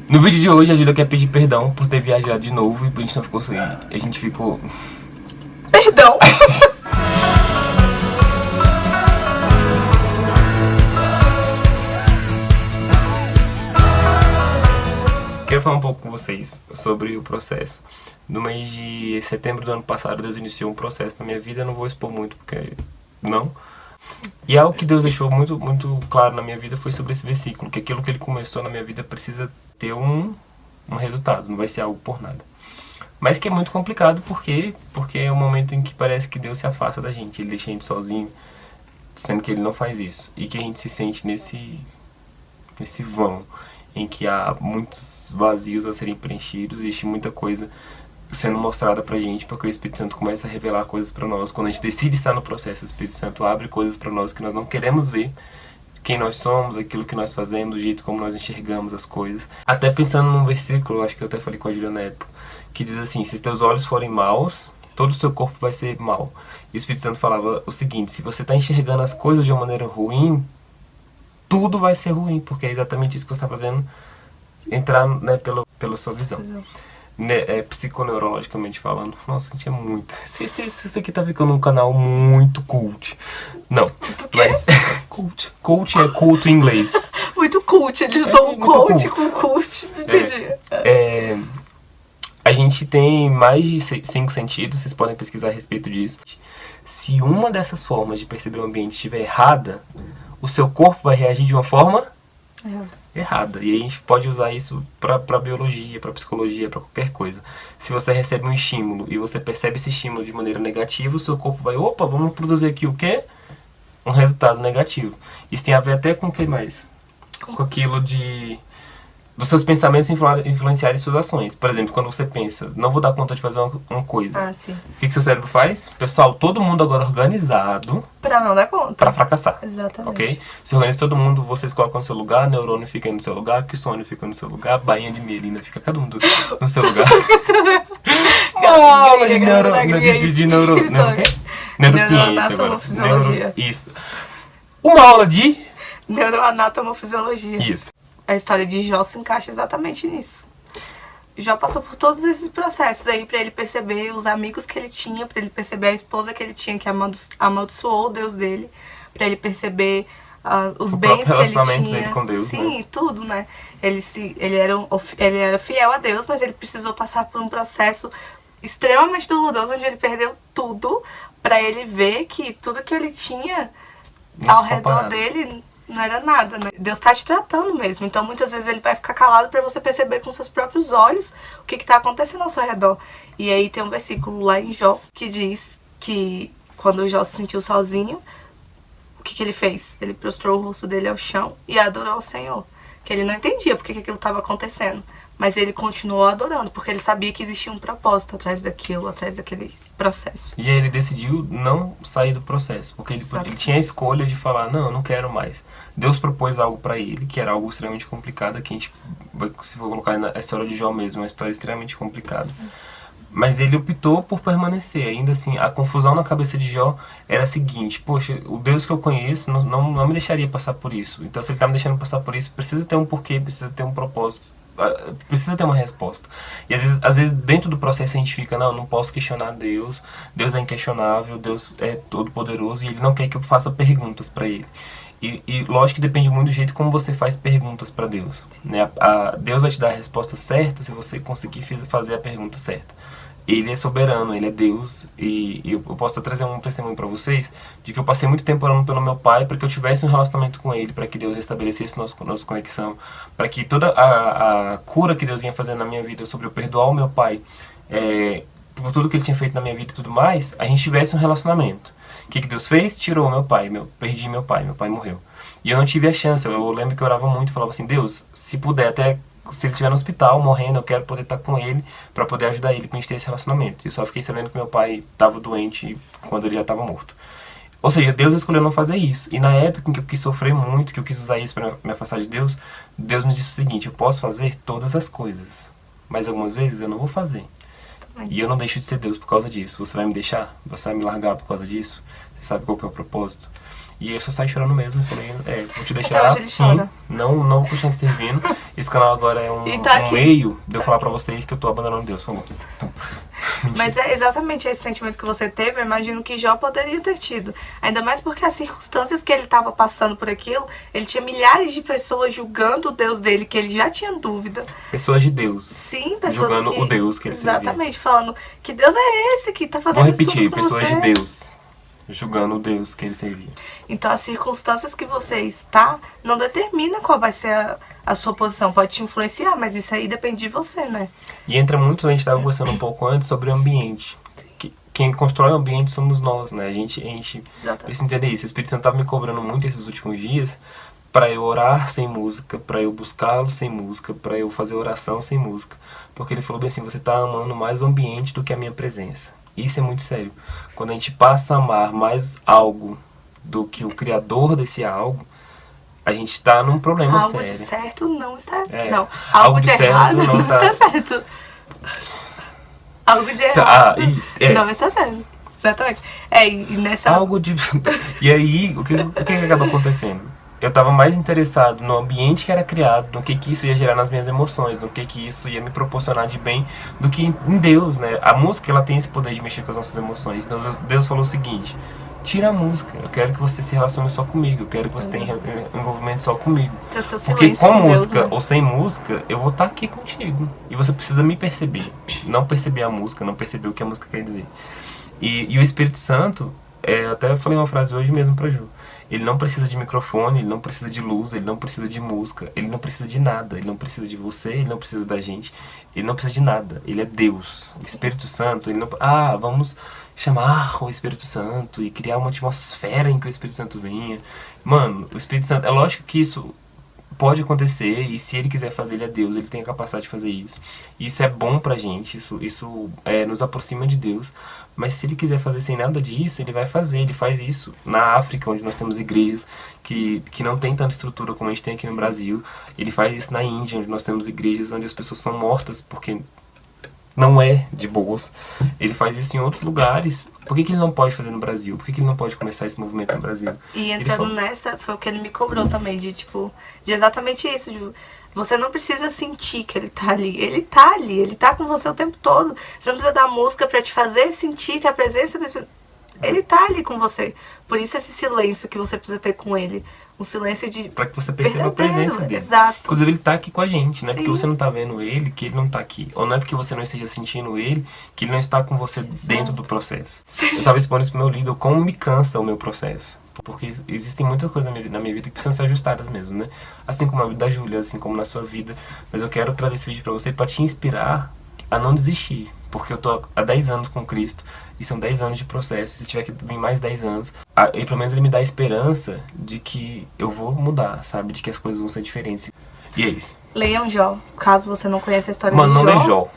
No vídeo de hoje, a Júlia quer pedir perdão por ter viajado de novo e a gente não ficou sem. A gente ficou. Perdão! Quero falar um pouco com vocês sobre o processo. No mês de setembro do ano passado, Deus iniciou um processo na minha vida. Eu não vou expor muito, porque não. E algo que Deus deixou muito, muito claro na minha vida foi sobre esse versículo, que aquilo que Ele começou na minha vida precisa ter um resultado, não vai ser algo por nada. Mas que é muito complicado, porque é um momento em que parece que Deus se afasta da gente, Ele deixa a gente sozinho, sendo que Ele não faz isso. E que a gente se sente nesse vão, em que há muitos vazios a serem preenchidos, existe muita coisa sendo mostrada pra gente, porque o Espírito Santo começa a revelar coisas pra nós. Quando a gente decide estar no processo, o Espírito Santo abre coisas pra nós que nós não queremos ver, quem nós somos, aquilo que nós fazemos, do jeito como nós enxergamos as coisas. Até pensando num versículo, acho que eu até falei com a Julia na época, que diz assim: se teus olhos forem maus, todo o seu corpo vai ser mau. E o Espírito Santo falava o seguinte: se você está enxergando as coisas de uma maneira ruim, tudo vai ser ruim, porque é exatamente isso que você está fazendo entrar, né, pela sua visão. Psiconeurologicamente falando. Nossa, a gente é muito... Isso aqui tá ficando um canal muito cult. Não, mas... Cult é culto em inglês. Muito cult, eles juntou um coach com cult, não entendi. A gente tem mais de 5 sentidos, vocês podem pesquisar a respeito disso. Se uma dessas formas de perceber o ambiente estiver errada, o seu corpo vai reagir de uma forma errada. E aí a gente pode usar isso pra biologia, pra psicologia, pra qualquer coisa. Se você recebe um estímulo e você percebe esse estímulo de maneira negativa, o seu corpo vai, opa, vamos produzir aqui o quê? Um resultado negativo. Isso tem a ver até com o que mais? Com aquilo dos seus pensamentos influenciarem suas ações. Por exemplo, quando você pensa, não vou dar conta de fazer uma coisa. Sim. O que seu cérebro faz? Pessoal, todo mundo agora organizado. Pra não dar conta. Pra fracassar. Exatamente. Ok? Se organiza todo mundo, vocês colocam no seu lugar, neurônio fica no seu lugar, Kissônio fica no seu lugar, bainha de mielina fica cada um no seu lugar. Aula de neurociência agora. Isso. Uma aula de neuroanatomofisiologia. Isso. A história de Jó se encaixa exatamente nisso. Jó passou por todos esses processos aí pra ele perceber os amigos que ele tinha, pra ele perceber a esposa que ele tinha, que amaldiçoou o Deus dele, pra ele perceber os bens que ele tinha. Dele com Deus, sim, né? Tudo, né? Ele era fiel a Deus, mas ele precisou passar por um processo extremamente doloroso, onde ele perdeu tudo, pra ele ver que tudo que ele tinha ao redor dele não era nada, né? Deus tá te tratando mesmo. Então, muitas vezes ele vai ficar calado pra você perceber com seus próprios olhos o que tá acontecendo ao seu redor. E aí tem um versículo lá em Jó que diz que quando Jó se sentiu sozinho, o que ele fez? Ele prostrou o rosto dele ao chão e adorou ao Senhor. Que ele não entendia porque que aquilo estava acontecendo. Mas ele continuou adorando, porque ele sabia que existia um propósito atrás daquilo, atrás daquele processo. E aí ele decidiu não sair do processo, porque ele tinha a escolha de falar, não, eu não quero mais. Deus propôs algo pra ele, que era algo extremamente complicado, que a gente, se for colocar na história de Jó mesmo, é uma história extremamente complicada. Mas ele optou por permanecer. Ainda assim, a confusão na cabeça de Jó era a seguinte: poxa, o Deus que eu conheço não me deixaria passar por isso. Então, se ele está me deixando passar por isso, precisa ter um porquê, precisa ter um propósito, precisa ter uma resposta. E às vezes dentro do processo a gente fica, não posso questionar Deus. Deus é inquestionável, Deus é todo poderoso e Ele não quer que eu faça perguntas para Ele. E lógico que depende muito do jeito como você faz perguntas para Deus, né? Deus vai te dar a resposta certa se você conseguir fazer a pergunta certa. Ele é soberano, Ele é Deus, e eu posso trazer um testemunho para vocês de que eu passei muito tempo orando pelo meu pai para que eu tivesse um relacionamento com Ele, para que Deus estabelecesse nossa conexão, para que toda a cura que Deus ia fazer na minha vida sobre eu perdoar o meu pai, por tudo que Ele tinha feito na minha vida e tudo mais, a gente tivesse um relacionamento. O que Deus fez? Tirou meu pai, perdi meu pai morreu. E eu não tive a chance, eu lembro que eu orava muito e falava assim: Deus, se puder, até se ele estiver no hospital, morrendo, eu quero poder estar com ele para poder ajudar ele, pra gente ter esse relacionamento. E eu só fiquei sabendo que meu pai estava doente quando ele já estava morto. Ou seja, Deus escolheu não fazer isso. E na época em que eu quis sofrer muito, que eu quis usar isso para me afastar de Deus, Deus me disse o seguinte: eu posso fazer todas as coisas, mas algumas vezes eu não vou fazer. Exatamente. E eu não deixo de ser Deus por causa disso. Você vai me deixar? Você vai me largar por causa disso? Você sabe qual que é o propósito? E eu só saí chorando mesmo. Falei, vou te deixar. Até hoje ele Sim, chora. não vou continuar te servindo. Esse canal agora é um, E tá aqui. meio de eu falar pra vocês que eu tô abandonando Deus, por favor. Então, Mas é exatamente esse sentimento que você teve, eu imagino que Jó poderia ter tido. Ainda mais porque as circunstâncias que ele estava passando por aquilo, ele tinha milhares de pessoas julgando o Deus dele, que ele já tinha dúvida. pessoas de Deus. Sim, pessoas Julgando que... o Deus que ele servia. Exatamente, falando que Deus é esse que tá Vou fazendo isso repetir, tudo com pessoas você. de Deus. Julgando o Deus que ele servia. Então as circunstâncias que você está não determina qual vai ser a sua posição. Pode te influenciar, mas isso aí depende de você, né? E entra muito, a gente estava conversando um pouco antes sobre o ambiente. Quem constrói o ambiente somos nós, né? A gente Exatamente. precisa entender isso. O Espírito Santo estava me cobrando muito esses últimos dias para eu orar sem música, para eu buscá-lo sem música, para eu fazer oração sem música. Porque ele falou bem assim, você está amando mais o ambiente do que a minha presença. Isso é muito sério. Quando a gente passa a amar mais algo do que o criador desse algo, a gente está num problema Algo sério. de certo não está... É, Não, algo algo de de certo errado não não tá- está certo. Algo de errado é. não está certo. Exatamente. E nessa... Algo de... E aí, o que acaba acontecendo? Eu estava mais interessado no ambiente que era criado, no que isso ia gerar nas minhas emoções, no que isso ia me proporcionar de bem, do que em Deus, né? A música, ela tem esse poder de mexer com as nossas emoções. Então, Deus falou o seguinte, tira a música, eu quero que você se relacione só comigo, eu quero que você tenha envolvimento só comigo. Ter o seu Porque silêncio com Deus, música né? ou sem música, eu vou estar aqui contigo. E você precisa me perceber. Não perceber a música, não perceber o que a música quer dizer. E o Espírito Santo, eu até falei uma frase hoje mesmo pra Ju. Ele não precisa de microfone, ele não precisa de luz, ele não precisa de música, ele não precisa de nada, ele não precisa de você, ele não precisa da gente, ele não precisa de nada, ele é Deus. O Espírito Santo, ele não... vamos chamar o Espírito Santo e criar uma atmosfera em que o Espírito Santo venha. Mano, o Espírito Santo, é lógico que isso pode acontecer, e se ele quiser fazer, ele é Deus, ele tem a capacidade de fazer isso. Isso é bom pra gente, isso nos aproxima de Deus. Mas se ele quiser fazer sem nada disso, ele vai fazer. Ele faz isso na África, onde nós temos igrejas que não tem tanta estrutura como a gente tem aqui no Brasil. Ele faz isso na Índia, onde nós temos igrejas onde as pessoas são mortas porque não é de boas. Ele faz isso em outros lugares. Por que ele não pode fazer no Brasil? Por que ele não pode começar esse movimento no Brasil? E entrando nessa, foi o que ele me cobrou também, de exatamente isso, você não precisa sentir que ele tá ali. Ele tá ali, ele tá com você o tempo todo. Você não precisa dar música pra te fazer sentir que a presença do Espírito... Ele tá ali com você. Por isso esse silêncio que você precisa ter com ele. Um silêncio de... Pra que você perceba a presença dele. Exato. Inclusive ele tá aqui com a gente. Não é Sim. porque você não tá vendo ele que ele não tá aqui. Ou não é porque você não esteja sentindo ele que ele não está com você dentro do processo. Sim. Eu tava expondo isso pro meu líder, como me cansa o meu processo. Porque existem muitas coisas na minha vida que precisam ser ajustadas mesmo, né? Assim como na vida da Júlia, assim como na sua vida. Mas eu quero trazer esse vídeo pra você pra te inspirar a não desistir. Porque eu tô há 10 anos com Cristo. E são 10 anos de processo. E se tiver que vir mais 10 anos, e pelo menos ele me dá a esperança de que eu vou mudar, sabe? De que as coisas vão ser diferentes. E é isso. Leiam Jó, caso você não conheça a história Mano, de Jó. não lê Jó.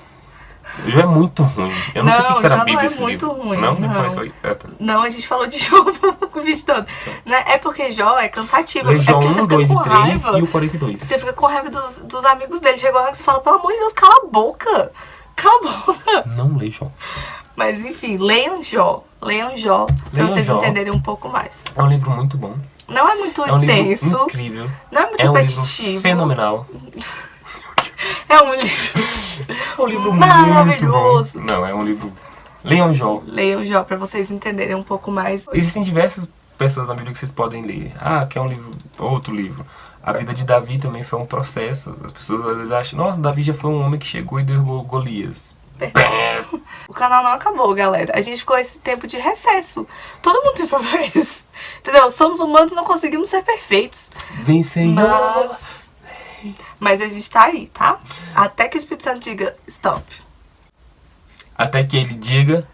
Jó é muito ruim. Eu não sei o que era a Jó Bíblia não é esse muito livro. ruim. Não? Não. Tá. Não, a gente falou de Jó o vídeo todo. Né? É porque Jó é cansativo. Lê É Jó porque você 1, fica 2 com e 3 raiva. e o 42. Você fica com raiva dos amigos dele. Chegou lá que você fala, pelo amor de Deus, cala a boca. Cala a boca. Não lê Jó. Mas enfim, leiam Jó. Leiam Jó pra Leiam vocês Jó. entenderem um pouco mais. É um livro muito bom. Não é muito É um livro extenso. incrível. Não é muito É um repetitivo. livro fenomenal. É um livro É um livro maravilhoso. muito bom. Não, é um livro... Leiam Jó. Leiam Jó pra vocês entenderem um pouco mais. Existem diversas pessoas na Bíblia que vocês podem ler. Quer um livro, outro livro. A vida de Davi também foi um processo. As pessoas às vezes acham, nossa, Davi já foi um homem que chegou e derrubou Golias. O canal não acabou, galera. A gente ficou esse tempo de recesso. Todo mundo tem suas vezes. Entendeu? Somos humanos e não conseguimos ser perfeitos. Vem, Senhor. Mas a gente tá aí, tá? Até que o Espírito Santo diga stop. Até que ele diga...